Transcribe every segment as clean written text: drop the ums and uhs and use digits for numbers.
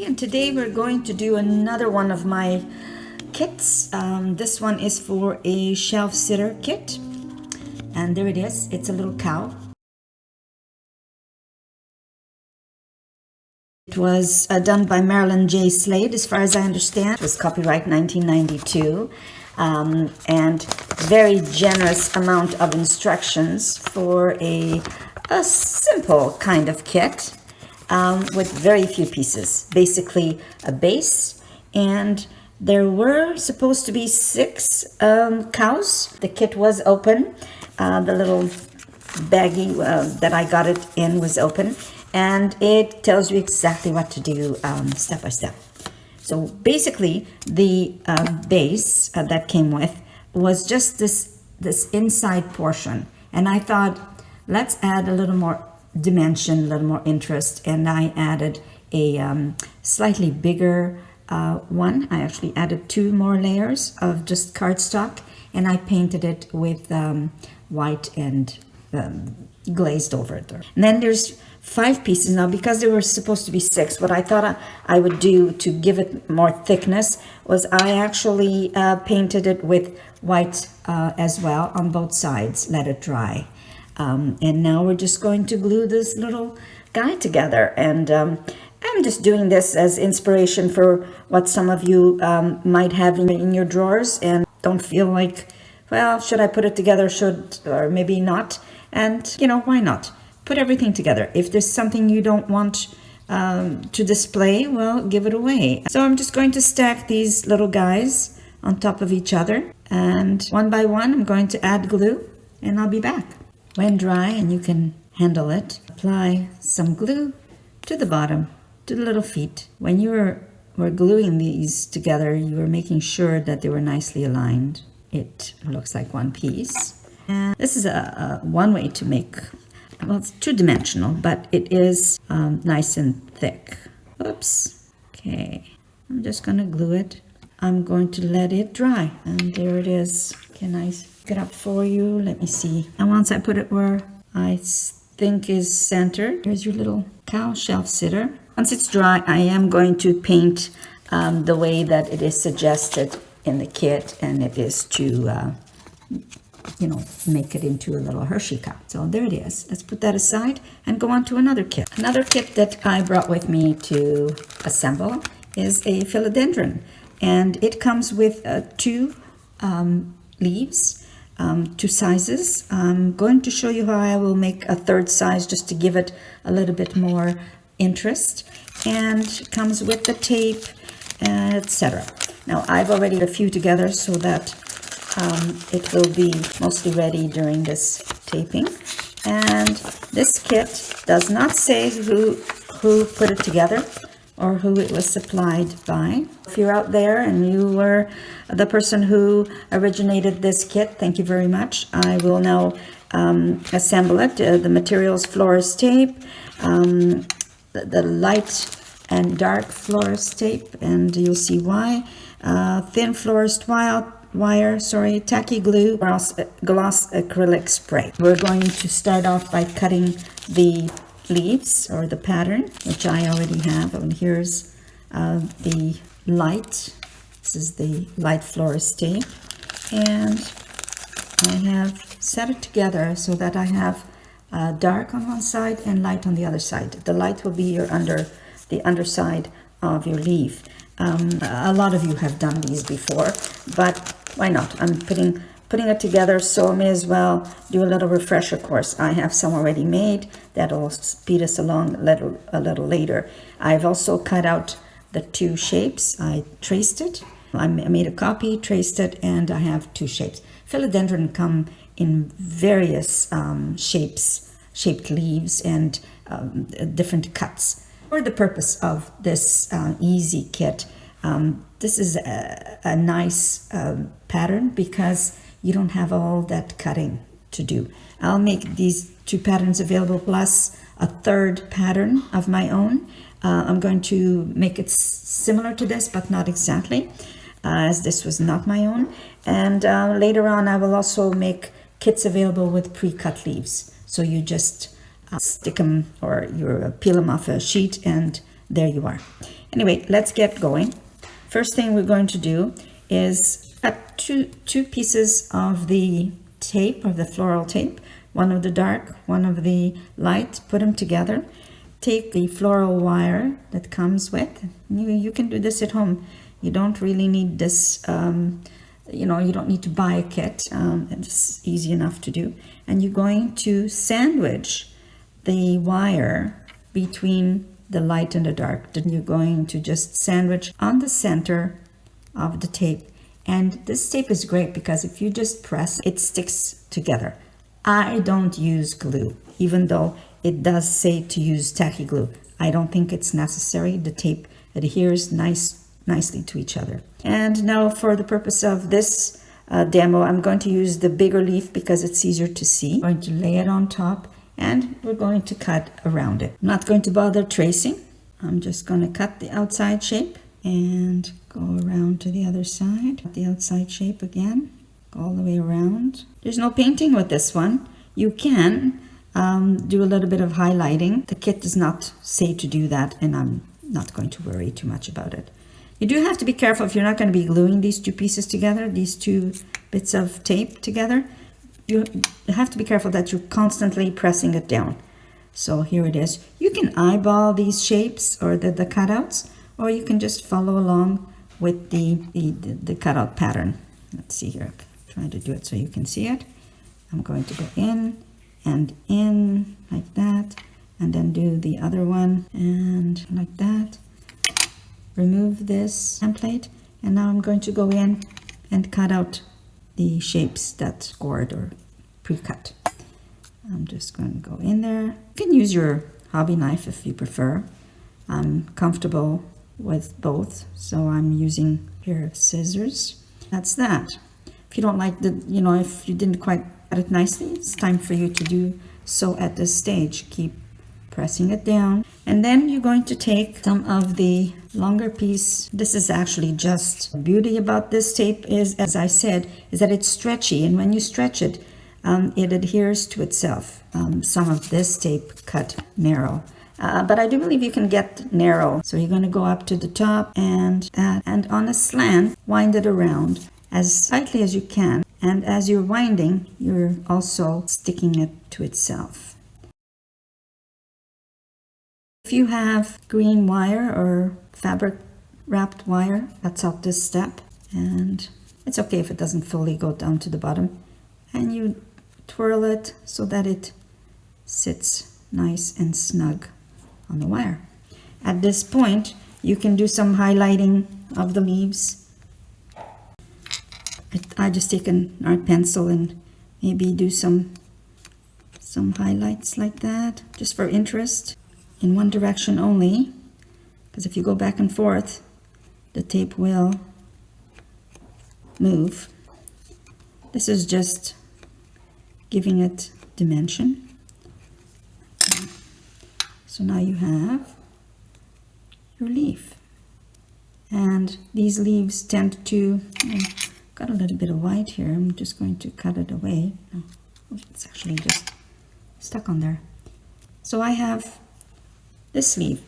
And today we're going to do another one of my kits. This one is for a shelf sitter kit. And there it is. It's a little cow. It was done by Marilyn J. Slade, as far as I understand. It was copyright 1992. And very generous amount of instructions for a simple kind of kit. With very few pieces, basically a base, and there were supposed to be 6 cows. The kit was open. The little baggie that I got it in was open, and it tells you exactly what to do step by step. So basically, the base that came with was just this inside portion, and I thought, let's add a little more dimension, a little more interest, and I added a slightly bigger one. I actually added 2 more layers of just cardstock, and I painted it with white and glazed over it. And then there's 5 pieces now, because there were supposed to be 6. What I thought I would do to give it more thickness was I actually painted it with white as well on both sides, let it dry. And now we're just going to glue this little guy together. And I'm just doing this as inspiration for what some of you might have in your drawers and don't feel like, well, should I put it together, or maybe not? And, you know, why not? Put everything together. If there's something you don't want to display, well, give it away. So I'm just going to stack these little guys on top of each other. And one by one, I'm going to add glue, and I'll be back. When dry and you can handle it, apply some glue to the bottom, to the little feet. When you were gluing these together, you were making sure that they were nicely aligned. It looks like one piece. And this is one way to make, well, it's 2-dimensional, but it is nice and thick. Oops. Okay, I'm just gonna glue it. I'm going to let it dry, and there it is. Can I get up for you? Let me see. And once I put it where I think is centered, here's your little cow shelf sitter. Once it's dry, I am going to paint the way that it is suggested in the kit, and it is to, you know, make it into a little Hershey cup. So there it is. Let's put that aside and go on to another kit. Another kit that I brought with me to assemble is a philodendron, and it comes with 2 leaves, 2 sizes. I'm going to show you how I will make a 3rd size just to give it a little bit more interest, and comes with the tape, etc. Now I've already a few together so that it will be mostly ready during this taping. And this kit does not say who put it together or who it was supplied by. If you're out there and you were the person who originated this kit, thank you very much. I will now assemble it. The materials: florist tape, the light and dark florist tape, and you'll see why. Thin florist wire, tacky glue, gloss acrylic spray. We're going to start off by cutting the leaves, or the pattern, which I already have. And here's the light. This is the light florist tape, and I have set it together so that I have dark on one side and light on the other side. The light will be the underside of your leaf. A lot of you have done these before, but why not? I'm putting it together, so I may as well do a little refresher course. I have some already made that'll speed us along a little later. I've also cut out the 2 shapes. I traced it. I made a copy, traced it, and I have 2 shapes. Philodendron come in various shaped leaves and different cuts. For the purpose of this easy kit, this is a nice pattern because you don't have all that cutting to do. I'll make these 2 patterns available plus a 3rd pattern of my own. I'm going to make it similar to this, but not exactly, as this was not my own. And later on, I will also make kits available with pre-cut leaves. So you just stick them, or you peel them off a sheet and there you are. Anyway, let's get going. First thing we're going to do is cut two pieces of the tape, of the floral tape, one of the dark, one of the light, put them together. Take the floral wire that comes with. You can do this at home. You don't really need this, you don't need to buy a kit. It's easy enough to do. And you're going to sandwich the wire between the light and the dark. Then you're going to just sandwich on the center of the tape. And this tape is great because if you just press, it sticks together. I don't use glue, even though it does say to use tacky glue. I don't think it's necessary. The tape adheres nicely to each other. And now for the purpose of this demo, I'm going to use the bigger leaf because it's easier to see. I'm going to lay it on top and we're going to cut around it. I'm not going to bother tracing. I'm just going to cut the outside shape and go around to the other side. Cut the outside shape again, go all the way around. There's no painting with this one. You can do a little bit of highlighting. The kit does not say to do that, and I'm not going to worry too much about it. You do have to be careful if you're not going to be gluing these two pieces together, these two bits of tape together. You have to be careful that you're constantly pressing it down. So here it is. You can eyeball these shapes or the cutouts, or you can just follow along with the cutout pattern. Let's see here. I'm trying to do it so you can see it. I'm going to go in and in like that, and then do the other one and like that. Remove this template, and now I'm going to go in and cut out the shapes that's scored or pre-cut. I'm just going to go in there. You can use your hobby knife if you prefer. I'm comfortable with both, so I'm using a pair of scissors. That's that. If you don't like if you didn't quite cut it nicely, it's time for you to do so at this stage. Keep pressing it down, and then you're going to take some of the longer piece. This is actually just the beauty about this tape is, as I said, is that it's stretchy, and when you stretch it, it adheres to itself. Some of this tape cut narrow, but I do believe you can get narrow. So you're going to go up to the top and on a slant, wind it around as tightly as you can. And as you're winding, you're also sticking it to itself. If you have green wire or fabric wrapped wire, that's out this step. And it's okay if it doesn't fully go down to the bottom. And you twirl it so that it sits nice and snug on the wire. At this point, you can do some highlighting of the leaves. I just take an art pencil and maybe do some highlights like that, just for interest, in one direction only, because if you go back and forth, the tape will move. This is just giving it dimension. So now you have your leaf. And these leaves tend to, got a little bit of white here. I'm just going to cut it away. Oh, it's actually just stuck on there. So I have this leaf.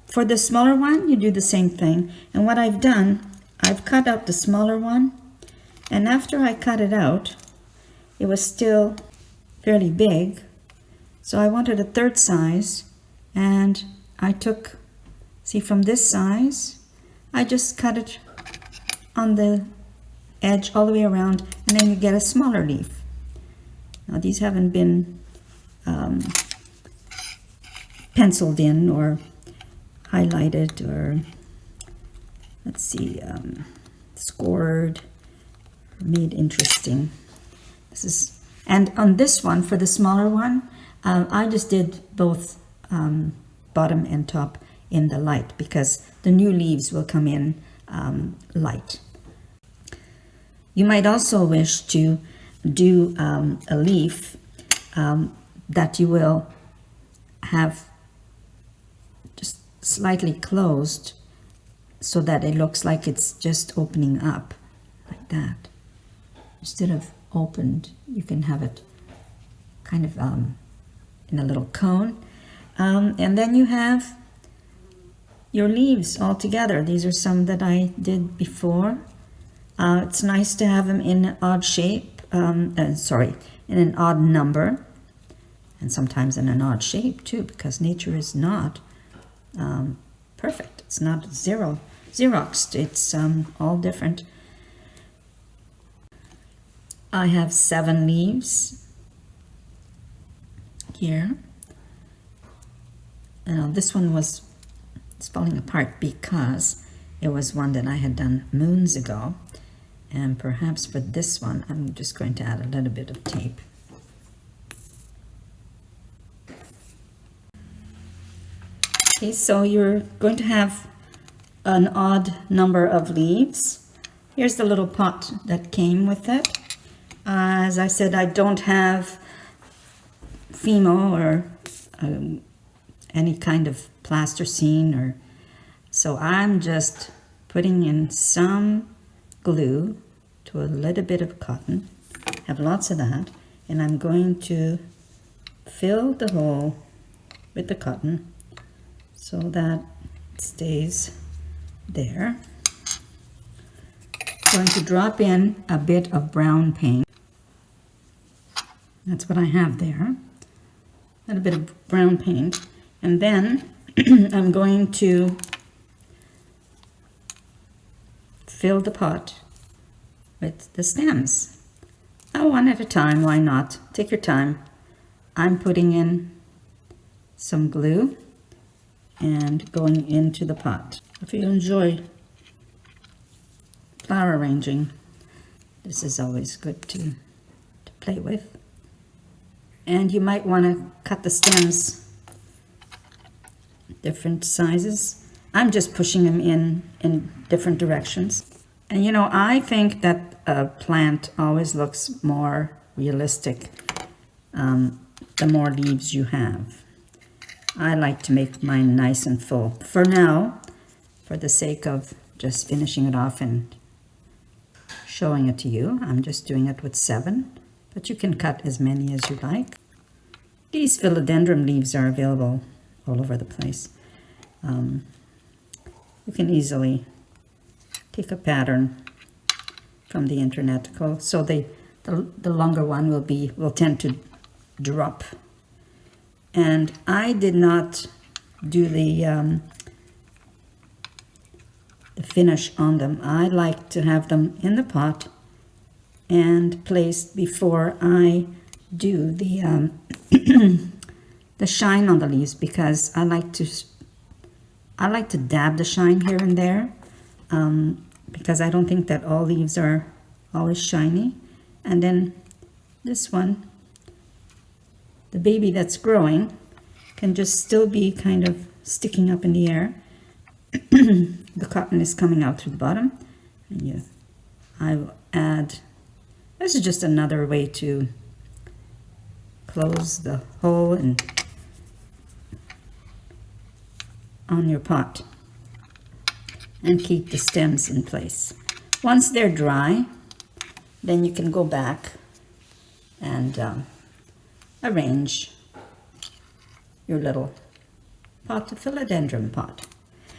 For the smaller one, you do the same thing. And what I've done, I've cut out the smaller one. And after I cut it out, it was still fairly big. So I wanted a third size. And I took, see, from this size, I just cut it on the edge all the way around, and then you get a smaller leaf. Now these haven't been penciled in or highlighted or, let's see, scored, made interesting. This is, and on this one, for the smaller one, I just did both bottom and top in the light because the new leaves will come in light. You might also wish to do a leaf that you will have just slightly closed so that it looks like it's just opening up like that. Instead of opened, you can have it kind of in a little cone. And then you have your leaves all together. These are some that I did before. It's nice to have them in an odd shape, in an odd number, and sometimes in an odd shape too, because nature is not perfect. It's not Xeroxed. It's all different. I have 7 leaves here. This one was falling apart because it was one that I had done moons ago, and perhaps for this one I'm just going to add a little bit of tape. Okay, so you're going to have an odd number of leaves. Here's the little pot that came with it. As I said, I don't have Fimo or any kind of plasticine, so I'm just putting in some glue to a little bit of cotton. Have lots of that, and I'm going to fill the hole with the cotton so that it stays there. I'm going to drop in a bit of brown paint. That's what I have there. A little bit of brown paint. And then I'm going to fill the pot with the stems. Now, one at a time, why not? Take your time. I'm putting in some glue and going into the pot. If you enjoy flower arranging, this is always good to play with. And you might want to cut the stems different sizes. I'm just pushing them in different directions. And I think that a plant always looks more realistic the more leaves you have. I like to make mine nice and full. For now, for the sake of just finishing it off and showing it to you, I'm just doing it with 7, but you can cut as many as you like. These philodendron leaves are available all over the place. You can easily take a pattern from the internet. So the longer one will tend to drop. And I did not do the finish on them. I like to have them in the pot and placed before I do the the shine on the leaves, because I like to dab the shine here and there, because I don't think that all leaves are always shiny. And then this one, the baby that's growing, can just still be kind of sticking up in the air. The cotton is coming out through the bottom, and I will add, this is just another way to close the hole on your pot and keep the stems in place. Once they're dry, then you can go back and arrange your little pot, the philodendron pot.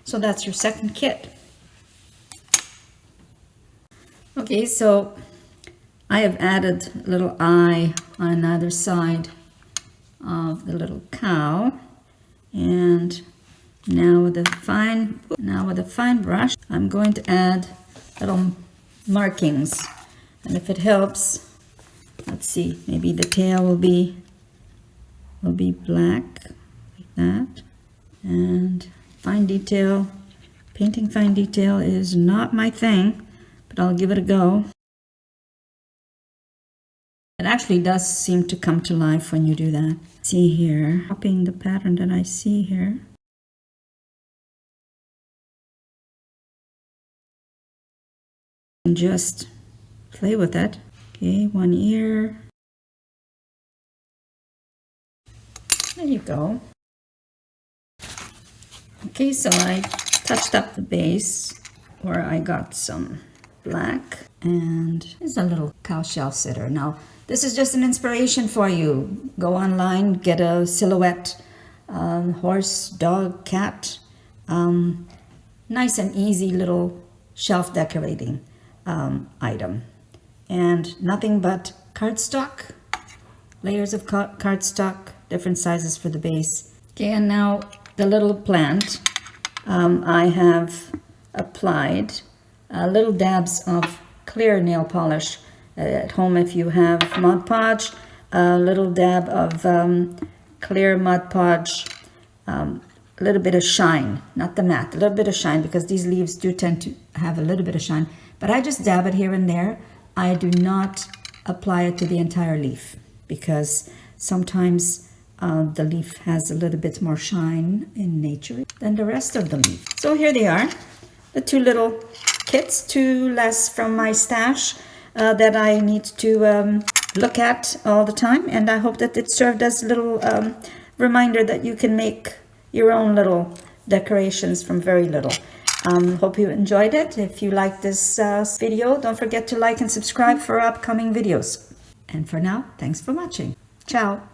So that's your second kit. Okay, so I have added a little eye on either side of the little cow, and now with a fine brush, I'm going to add little markings. And if it helps, let's see, maybe the tail will be black like that. And fine detail, painting fine detail is not my thing, but I'll give it a go. It actually does seem to come to life when you do that. See here, copying the pattern that I see here. And just play with it. Okay, one ear. There you go. Okay, so I touched up the base where I got some black, and there's a little cow shell sitter. Now, this is just an inspiration for you. Go online, get a silhouette, horse, dog, cat, nice and easy little shelf decorating item. And nothing but cardstock, layers of cardstock, different sizes for the base. Okay, and now the little plant, I have applied little dabs of clear nail polish. At home, if you have Mod Podge, a little dab of clear Mod Podge, a little bit of shine, not the matte, a little bit of shine, because these leaves do tend to have a little bit of shine. But I just dab it here and there. I do not apply it to the entire leaf, because sometimes the leaf has a little bit more shine in nature than the rest of the leaf. So here they are, the two little kits, two less from my stash that I need to look at all the time. And I hope that it served as a little reminder that you can make your own little decorations from very little. Hope you enjoyed it. If you liked this video, don't forget to like and subscribe for upcoming videos. And for now, thanks for watching. Ciao.